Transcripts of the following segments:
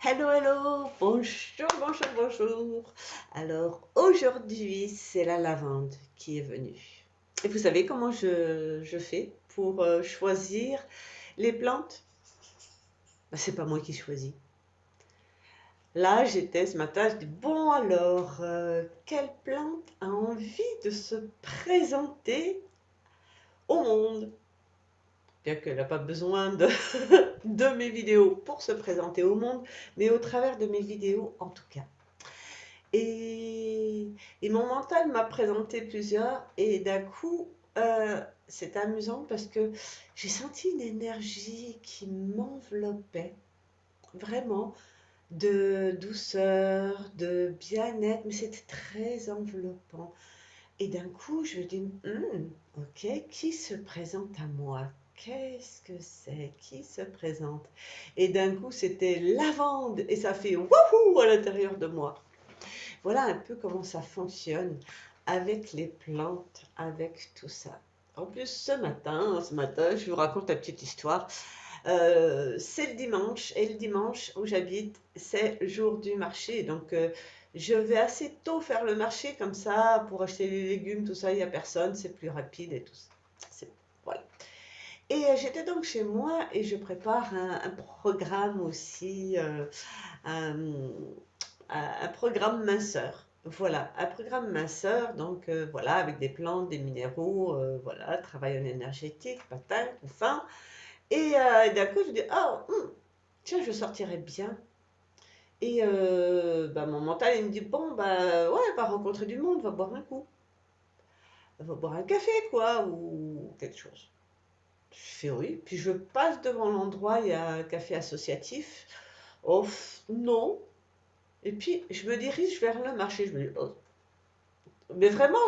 Hello, hello, bonjour, bonjour, bonjour. Alors aujourd'hui, c'est la lavande qui est venue. Et vous savez comment je fais pour choisir les plantes? C'est pas moi qui choisis. Là, j'étais ce matin, je dis bon alors, quelle plante a envie de se présenter au monde? Bien qu'elle n'a pas besoin de mes vidéos pour se présenter au monde, mais au travers de mes vidéos en tout cas. Et, et mon mental m'a présenté plusieurs, et d'un coup, c'est amusant parce que j'ai senti une énergie qui m'enveloppait, vraiment, de douceur, de bien-être, mais c'était très enveloppant. Et d'un coup, je me dis, ok, qui se présente à moi? Qu'est-ce que c'est? Qui se présente? Et d'un coup, c'était lavande, et ça fait wouhou à l'intérieur de moi. Voilà un peu comment ça fonctionne avec les plantes, avec tout ça. En plus, ce matin, je vous raconte la petite histoire. C'est le dimanche, et le dimanche où j'habite, c'est le jour du marché. Donc, je vais assez tôt faire le marché comme ça pour acheter les légumes, tout ça. Il n'y a personne, c'est plus rapide et tout ça. Voilà. Et j'étais donc chez moi et je prépare un programme aussi, un, un programme minceur. Voilà, un programme minceur, donc voilà, avec des plantes, des minéraux, voilà, travail en énergétique, patin, tout fin. Et d'un coup, je dis, oh, tiens, je sortirais bien. Et bah, mon mental, il me dit, bon, bah ouais, va rencontrer du monde, va boire un coup. Va boire un café, quoi, ou quelque chose. Je fais oui, puis je passe devant l'endroit, il y a un café associatif. Oh, non. Et puis, je me dirige vers le marché. Je me dis, oh, mais vraiment,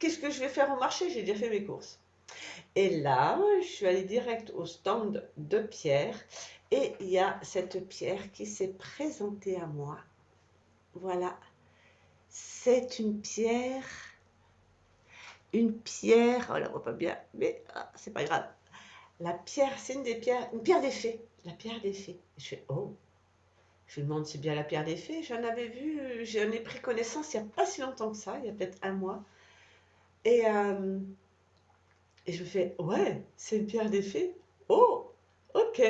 qu'est-ce que je vais faire au marché? J'ai déjà fait mes courses. Et là, je suis allée direct au stand de Pierre et il y a cette pierre qui s'est présentée à moi. Voilà, c'est une pierre, oh, on la voit pas bien, mais c'est pas grave. La pierre, c'est une pierre des fées, la pierre des fées. Je fais, oh, je me demande si c'est bien la pierre des fées. J'en avais vu, j'en ai pris connaissance il n'y a pas si longtemps que ça, il y a peut-être un mois. Et, euh, Et je fais, ouais, c'est une pierre des fées. Oh, ok,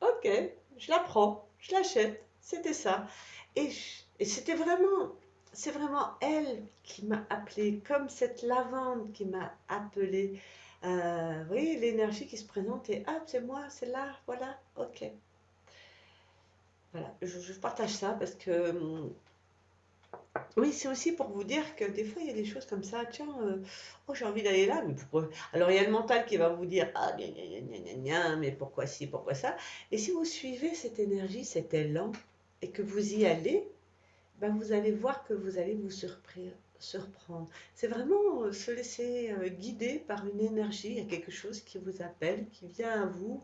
ok, je la prends, je l'achète. C'était ça. Et c'est vraiment elle qui m'a appelée, comme cette lavande qui m'a appelée. Vous voyez, l'énergie qui se présente et hop, c'est moi, c'est là, voilà, ok. Voilà, je partage ça parce que oui, c'est aussi pour vous dire que des fois, il y a des choses comme ça. Tiens, oh, j'ai envie d'aller là, mais pourquoi? Alors, il y a le mental qui va vous dire, ah, gna, gna, gna, gna, gna, gna, mais pourquoi ci, pourquoi ça? Et si vous suivez cette énergie, cet élan, et que vous y allez, ben, vous allez voir que vous allez vous surprendre. C'est vraiment se laisser guider par une énergie. Il y a quelque chose qui vous appelle, qui vient à vous,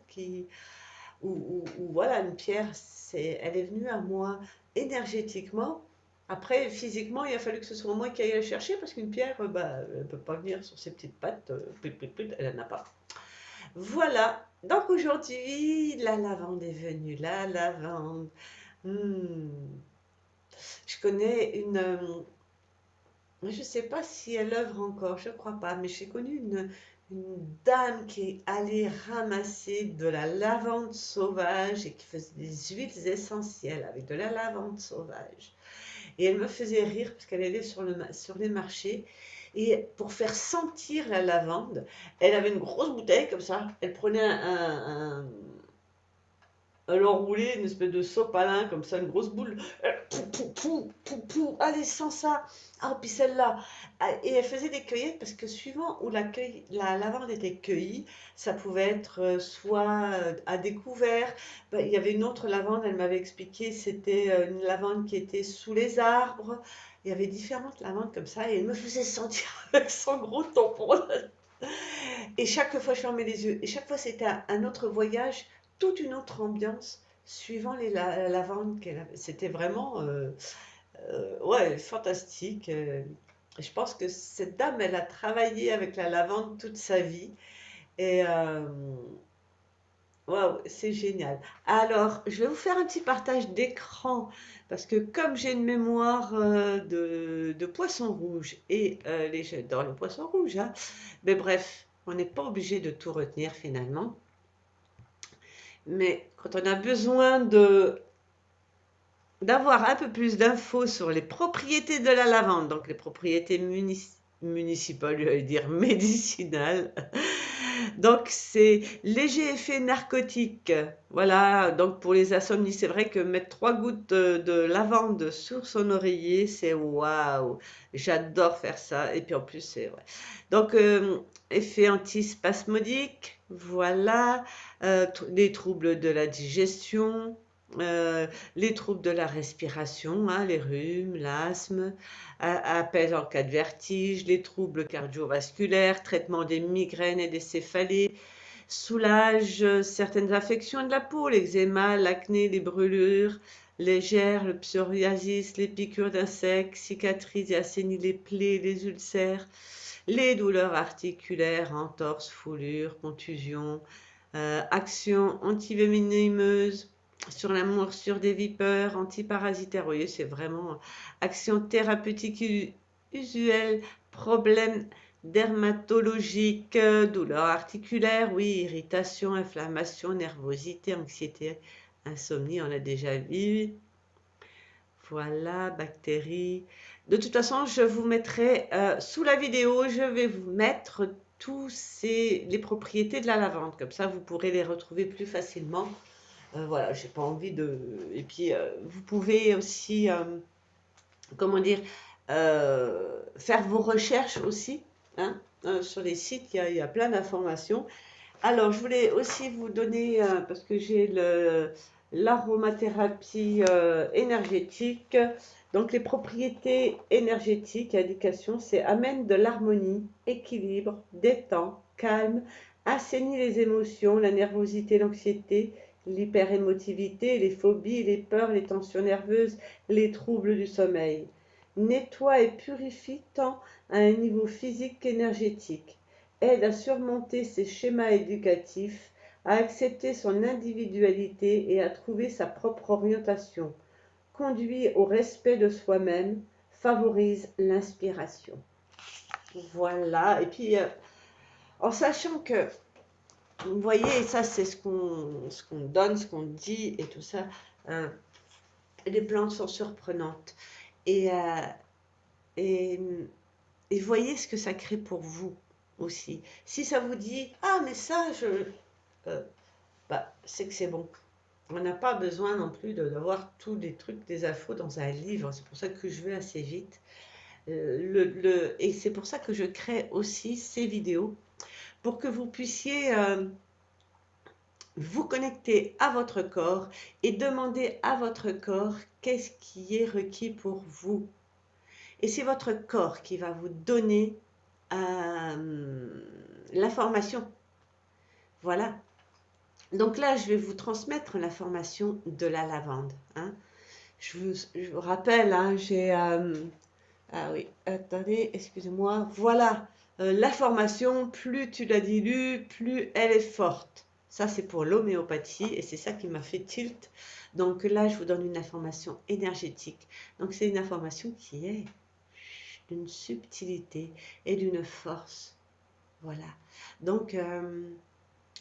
ou voilà, une pierre, elle est venue à moi énergétiquement. Après, physiquement, il a fallu que ce soit moi qui aille la chercher parce qu'une pierre, bah, elle ne peut pas venir sur ses petites pattes, elle n'en a pas. Voilà, donc aujourd'hui, la lavande est venue, la lavande. Hmm. Je connais je ne sais pas si elle œuvre encore, je ne crois pas, mais j'ai connu une dame qui est allée ramasser de la lavande sauvage et qui faisait des huiles essentielles avec de la lavande sauvage. Et elle me faisait rire parce qu'elle allait sur les marchés et pour faire sentir la lavande, elle avait une grosse bouteille comme ça. Elle prenait elle enroulait une espèce de sopalin comme ça, une grosse boule. Pou, pou, pou, pou, pou. Allez, sans ça. Ah, puis celle-là. Ah, et elle faisait des cueillettes parce que suivant où la lavande était cueillie, ça pouvait être soit à découvert. Ben, il y avait une autre lavande, elle m'avait expliqué, c'était une lavande qui était sous les arbres. Il y avait différentes lavandes comme ça et elle me faisait sentir avec son gros tampon. Et chaque fois, je fermais les yeux. Et chaque fois, c'était un autre voyage, toute une autre ambiance, suivant la lavande qu'elle avait. C'était vraiment, ouais, fantastique. Je pense que cette dame, elle a travaillé avec la lavande toute sa vie. Et Waouh, c'est génial. Alors, je vais vous faire un petit partage d'écran parce que comme j'ai une mémoire de poisson rouge et j'adore le poisson rouge, hein, mais bref, on n'est pas obligé de tout retenir finalement. Mais quand on a besoin d'avoir un peu plus d'infos sur les propriétés de la lavande, donc les propriétés municipales, je vais dire médicinales. Donc c'est léger effet narcotique. Voilà, donc pour les insomnies, c'est vrai que mettre 3 gouttes de lavande sur son oreiller, c'est waouh. J'adore faire ça. Et puis en plus, c'est ouais. Donc effet antispasmodique, voilà, les troubles de la digestion, euh, les troubles de la respiration, hein, les rhumes, l'asthme, apaise en cas de vertige, les troubles cardiovasculaires, traitement des migraines et des céphalées, soulage certaines affections de la peau, l'eczéma, l'acné, les brûlures légères, le psoriasis, les piqûres d'insectes, cicatrise et assainit les plaies, les ulcères, les douleurs articulaires, entorses, foulures, contusions, action antivenimeuse sur la morsure des vipères, antiparasitaire. Vous voyez, c'est vraiment action thérapeutique usuelle, problème dermatologique, douleurs articulaires, oui, irritation, inflammation, nervosité, anxiété, insomnie, on a déjà vu. Voilà, bactéries. De toute façon, je vous mettrai sous la vidéo, je vais vous mettre les propriétés de la lavande. Comme ça, vous pourrez les retrouver plus facilement. Voilà, j'ai pas envie de. Et puis, vous pouvez aussi, comment dire, faire vos recherches aussi. Hein, sur les sites, il y a plein d'informations. Alors, je voulais aussi vous donner, parce que j'ai l'aromathérapie énergétique. Donc, les propriétés énergétiques, indication, c'est amène de l'harmonie, équilibre, détend, calme, assainit les émotions, la nervosité, l'anxiété, l'hyperémotivité, les phobies, les peurs, les tensions nerveuses, les troubles du sommeil. Nettoie et purifie tant à un niveau physique qu'énergétique, aide à surmonter ses schémas éducatifs, à accepter son individualité et à trouver sa propre orientation, conduit au respect de soi-même, favorise l'inspiration. Voilà, et puis en sachant que, vous voyez, ça c'est ce qu'on donne, ce qu'on dit et tout ça, euh, les plantes sont surprenantes. Et, et, et voyez ce que ça crée pour vous aussi. Si ça vous dit, ah mais ça, euh, bah, c'est que c'est bon. On n'a pas besoin non plus d'avoir tous les trucs, des infos dans un livre. C'est pour ça que je vais assez vite. Et c'est pour ça que je crée aussi ces vidéos, pour que vous puissiez vous connecter à votre corps et demander à votre corps qu'est-ce qui est requis pour vous. Et c'est votre corps qui va vous donner l'information. Voilà. Donc là, je vais vous transmettre l'information de la lavande. Hein. Je vous rappelle, hein, j'ai... ah oui, attendez, excusez-moi. Voilà, l'information, plus tu la dilues, plus elle est forte. Ça, c'est pour l'homéopathie et c'est ça qui m'a fait tilt. Donc là, je vous donne une information énergétique. Donc c'est une information qui est d'une subtilité et d'une force. Voilà. Donc,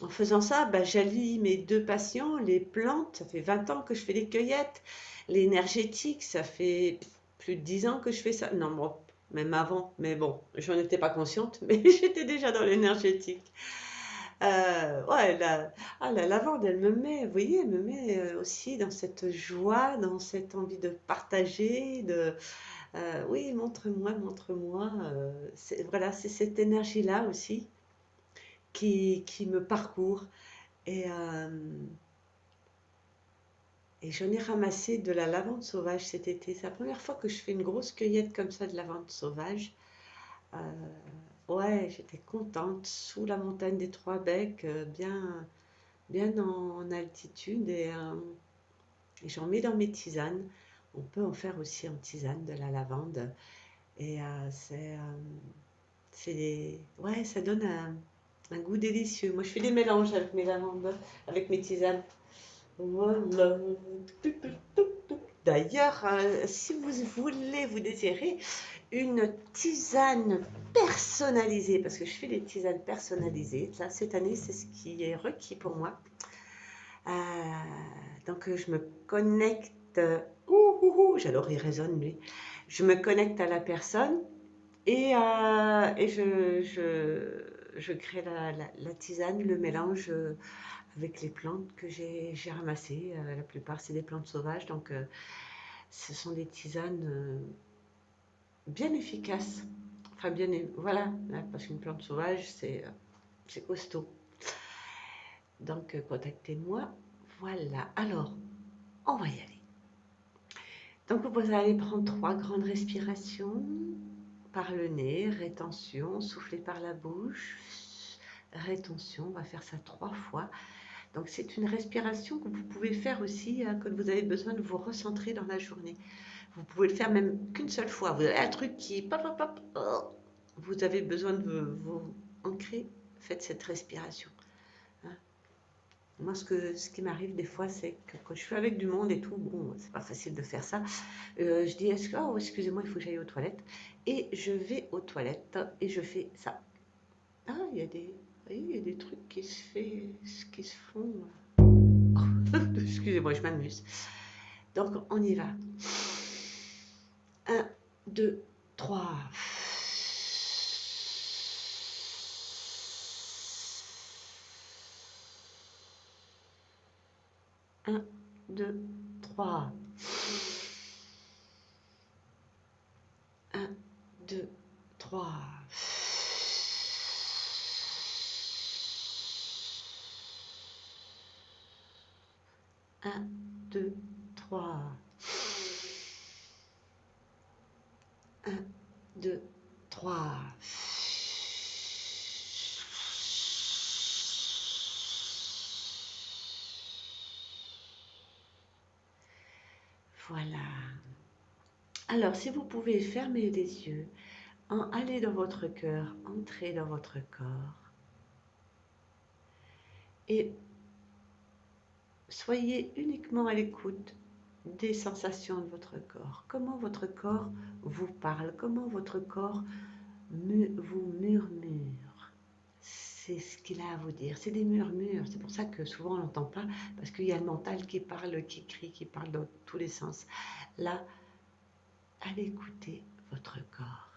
en faisant ça, bah, j'allie mes 2 passions, les plantes, ça fait 20 ans que je fais des cueillettes, l'énergétique, ça fait plus de 10 ans que je fais ça. Non, bon, même avant, mais bon, je n'en étais pas consciente, mais j'étais déjà dans l'énergétique. Ouais, la lavande, elle me met, vous voyez, elle me met aussi dans cette joie, dans cette envie de partager, oui, montre-moi, montre-moi. Voilà, c'est cette énergie-là aussi qui me parcourt. Et, et j'en ai ramassé de la lavande sauvage cet été. C'est la première fois que je fais une grosse cueillette comme ça de lavande sauvage. Euh, ouais, j'étais contente sous la montagne des Trois Becs, bien en altitude. Et j'en mets dans mes tisanes. On peut en faire aussi en tisane de la lavande. Et ouais, ça donne Un goût délicieux. Moi, je fais des mélanges avec mes lavandes, avec mes tisanes. Voilà. D'ailleurs, si vous voulez, vous désirez une tisane personnalisée, parce que je fais des tisanes personnalisées, là, cette année, c'est ce qui est requis pour moi. Euh, donc, je me connecte. J'adore, il résonne lui. Je me connecte à la personne et je crée la tisane, le mélange avec les plantes que j'ai ramassées. La plupart, c'est des plantes sauvages, donc ce sont des tisanes bien efficaces. Enfin, bien, voilà, hein, parce qu'une plante sauvage, c'est costaud. Donc, contactez-moi. Voilà. Alors, on va y aller. Donc, vous allez prendre 3 grandes respirations par le nez, rétention, souffler par la bouche, rétention. On va faire ça 3 fois. Donc, c'est une respiration que vous pouvez faire aussi quand vous avez besoin de vous recentrer dans la journée. Vous pouvez le faire même qu'une seule fois. Vous avez un truc qui... Pop, pop, pop, oh, vous avez besoin de vous ancrer. Faites cette respiration. Hein. Moi, ce qui m'arrive des fois, c'est que quand je suis avec du monde et tout, bon, c'est pas facile de faire ça. Je dis, oh, excusez-moi, il faut que j'aille aux toilettes. Et je vais aux toilettes et je fais ça. Ah, il y a des trucs qui se font. Excusez-moi, je m'amuse. Donc, on y va. 1, 2, 3. 1, 2, 3. 1, 2, 3. 1, 2, 3. 1, 2, 3. Voilà. Alors, si vous pouvez fermer les yeux, allez dans votre cœur, entrez dans votre corps et soyez uniquement à l'écoute des sensations de votre corps. Comment votre corps vous parle, comment votre corps vous murmure. C'est ce qu'il a à vous dire. C'est des murmures. C'est pour ça que souvent on n'entend pas, parce qu'il y a le mental qui parle, qui crie, qui parle dans tous les sens. Là, allez écouter votre corps.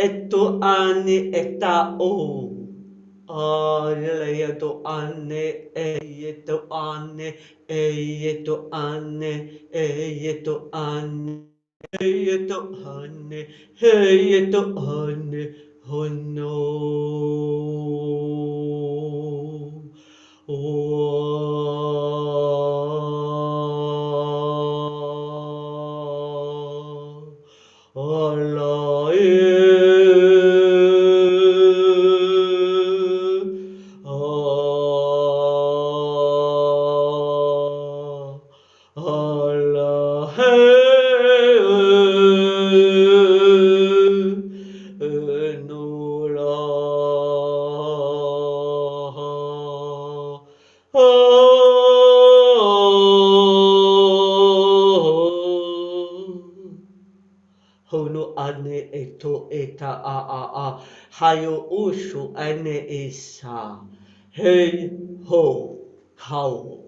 eto ane eta o. Eto ane, eto ane, eto ane, eto ane, eto ane, eto ane, oh no. Allah Allah Hono ane eto eta a hayo ushu ane isa hey ho how.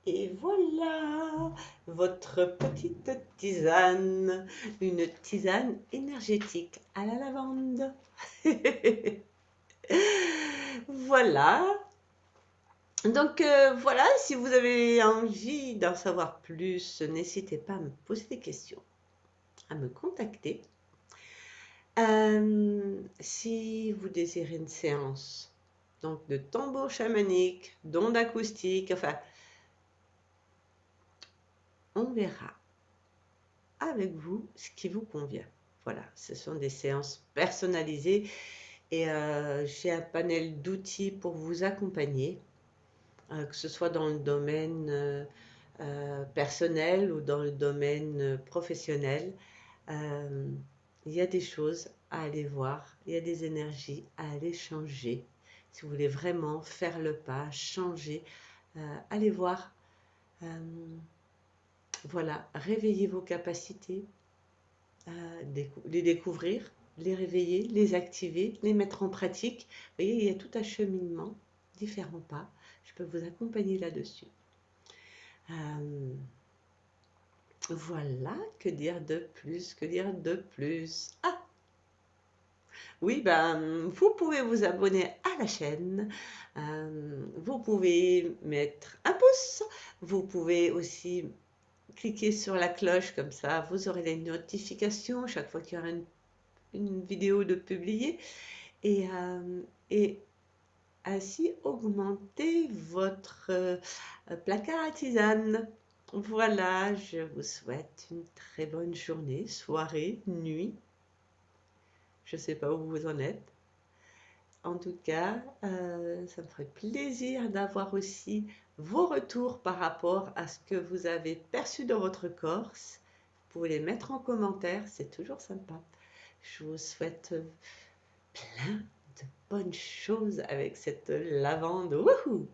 Et voilà votre petite tisane, une tisane énergétique à la lavande. Voilà. Donc voilà, si vous avez envie d'en savoir plus, n'hésitez pas à me poser des questions, à me contacter. Si vous désirez une séance donc de tambour chamanique, d'ondes acoustiques, enfin, on verra avec vous ce qui vous convient. Voilà, ce sont des séances personnalisées et j'ai un panel d'outils pour vous accompagner, que ce soit dans le domaine personnel ou dans le domaine professionnel. Il y a des choses à aller voir, il y a des énergies à aller changer. Si vous voulez vraiment faire le pas, changer, allez voir. Voilà, réveillez vos capacités, les découvrir, les réveiller, les activer, les mettre en pratique. Vous voyez, il y a tout un cheminement, différents pas. Je peux vous accompagner là-dessus. Voilà, que dire de plus, que dire de plus. Ah oui, ben, vous pouvez vous abonner à la chaîne, vous pouvez mettre un pouce, vous pouvez aussi cliquer sur la cloche, comme ça vous aurez les notifications chaque fois qu'il y aura une vidéo de publiée et ainsi augmenter votre placard à tisane. Voilà, je vous souhaite une très bonne journée, soirée, nuit. Je ne sais pas où vous en êtes. En tout cas, ça me ferait plaisir d'avoir aussi vos retours par rapport à ce que vous avez perçu de votre corps. Vous pouvez les mettre en commentaire, c'est toujours sympa. Je vous souhaite plein de bonnes choses avec cette lavande. Wouhou!